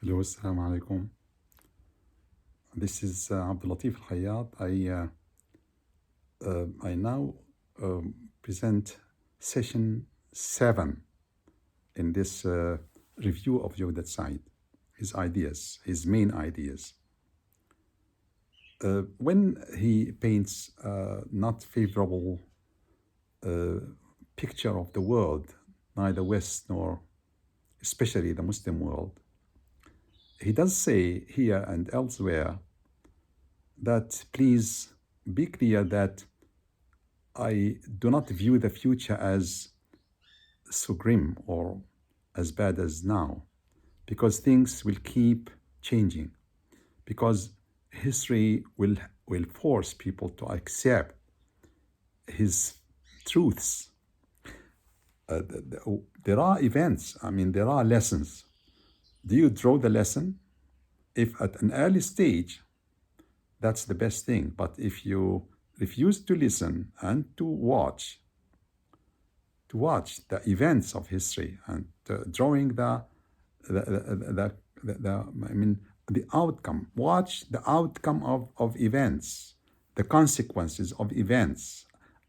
Hello, assalamu alaikum. This is Abdul Latif Al Khayyat. I now present session 7 in this review of Jawdat Said, his ideas, his main ideas. When he paints not favorable picture of the world, neither West nor especially the Muslim world, he does say here and elsewhere that please be clear that I do not view the future as so grim or as bad as now, because things will keep changing, because history will force people to accept his truths. There are events, there are lessons. Do you draw the lesson? If at an early stage, that's the best thing. But if you refuse to listen and to watch the events of history and drawing the outcome, watch the outcome of events, the consequences of events,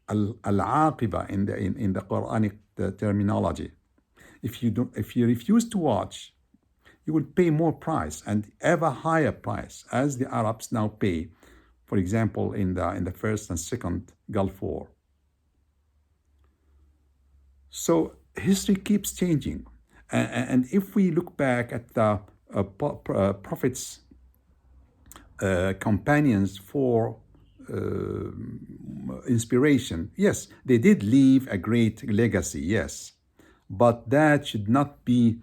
al-aqiba in the Quranic terminology. If you refuse to watch, you will pay more price and ever higher price, as the Arabs now pay, for example, in the first and second Gulf War. So history keeps changing, and if we look back at the Prophet's companions for inspiration, yes, they did leave a great legacy, yes, but that should not be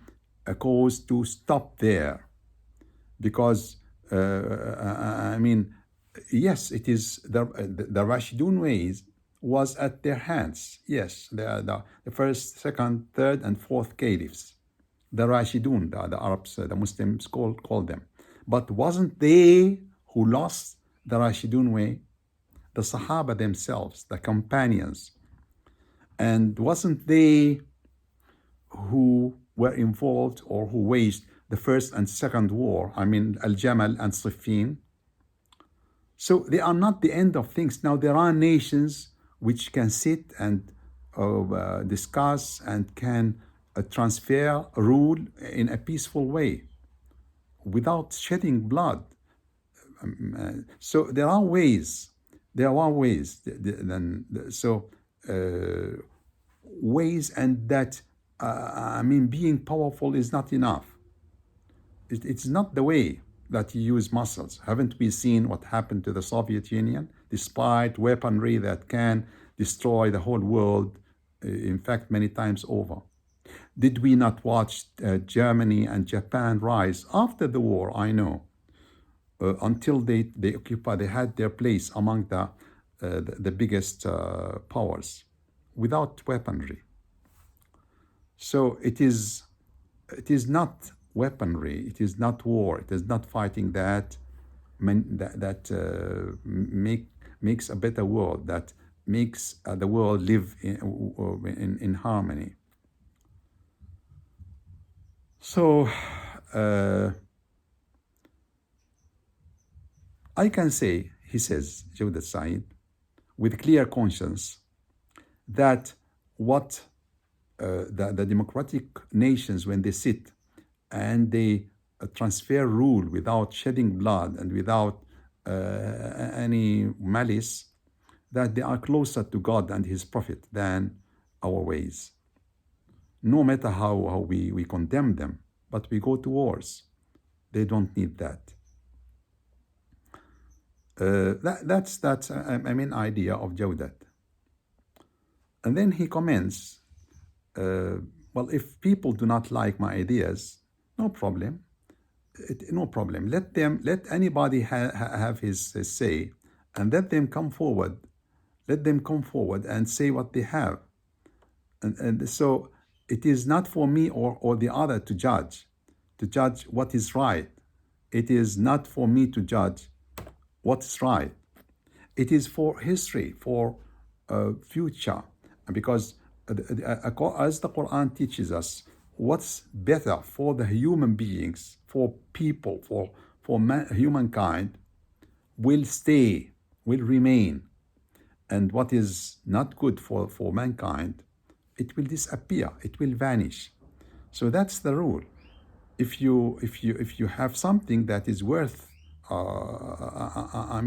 a cause to stop there, because yes, it is the Rashidun ways was at their hands. Yes, the first, second, third, and fourth caliphs, the Rashidun, the Arabs, the Muslims call them. But wasn't they who lost the Rashidun way? The Sahaba themselves, the companions. And wasn't they who were involved or who waged the first and second war? Al-Jamal and Siffin. So they are not the end of things. Now there are nations which can sit and discuss and can transfer rule in a peaceful way without shedding blood. So there are ways. Ways, and that being powerful is not enough. It's not the way that you use muscles. Haven't we seen what happened to the Soviet Union? Despite weaponry that can destroy the whole world, in fact, many times over. Did we not watch Germany and Japan rise after the war? I know. Until they had their place among the biggest powers without weaponry. So it is not weaponry, it is not war, it is not fighting that makes a better world, that makes the world live in harmony. So I can say, he says, Jawdat Said, with clear conscience, that what the democratic nations, when they sit and they transfer rule without shedding blood and without any malice, that they are closer to God and His Prophet than our ways. No matter how we condemn them, but we go to wars. They don't need that. That's idea of Jawdat. And then he comments, well, if people do not like my ideas, no problem. No problem. Let anybody have his say, and let them come forward. Let them come forward and say what they have. And so it is not for me or the other to judge what is right. It is not for me to judge what is right. It is for history, for future, because as the Quran teaches us, what's better for the human beings, for people, for humankind, will stay, will remain. And what is not good for mankind, it will disappear, it will vanish. So that's the rule. If you have something that is worth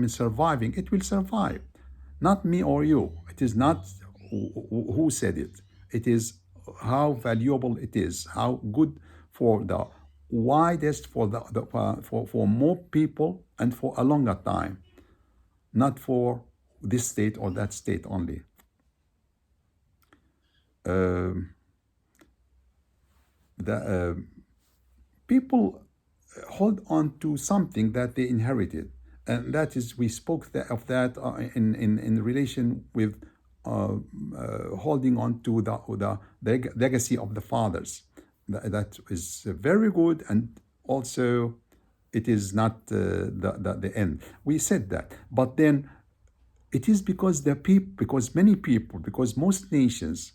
surviving, it will survive. Not me or you. It is not who said it. It is how valuable it is, how good for the widest, for more people and for a longer time, not for this state or that state only. People hold on to something that they inherited, and that is, we spoke of that in relation with holding on to the legacy of the fathers. That is very good, and also it is not the end. We said that, but then it is because many people, because most nations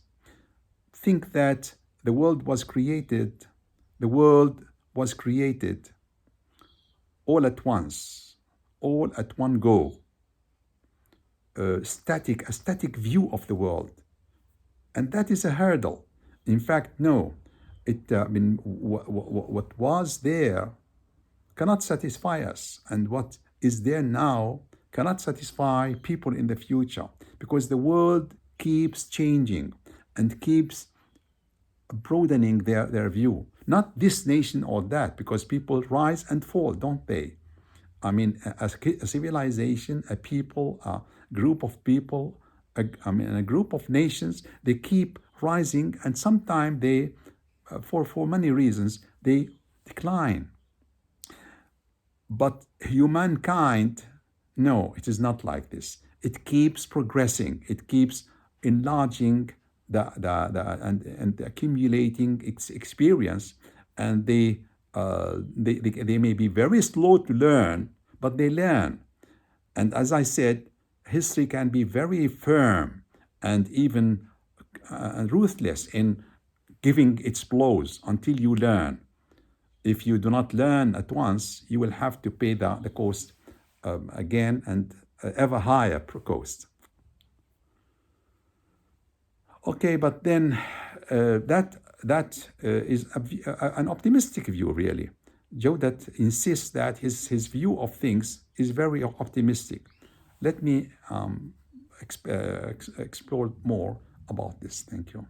think that the world was created all at once, all at one go. A static view of the world. And that is a hurdle. In fact, no. What was there cannot satisfy us. And what is there now cannot satisfy people in the future. Because the world keeps changing and keeps broadening their view. Not this nation or that, because people rise and fall, don't they? I mean, a civilization, a people, a group of people, a group of nations, they keep rising, and sometimes they, for many reasons, they decline. But humankind, no, it is not like this. It keeps progressing. It keeps enlarging and accumulating its experience, and they may be very slow to learn, but they learn. And as I said, history can be very firm and even ruthless in giving its blows until you learn. If you do not learn at once, you will have to pay the cost again, and ever higher cost. Okay, but then that is an optimistic view, really. Jawdat insists that his view of things is very optimistic. Let me explore more about this. Thank you.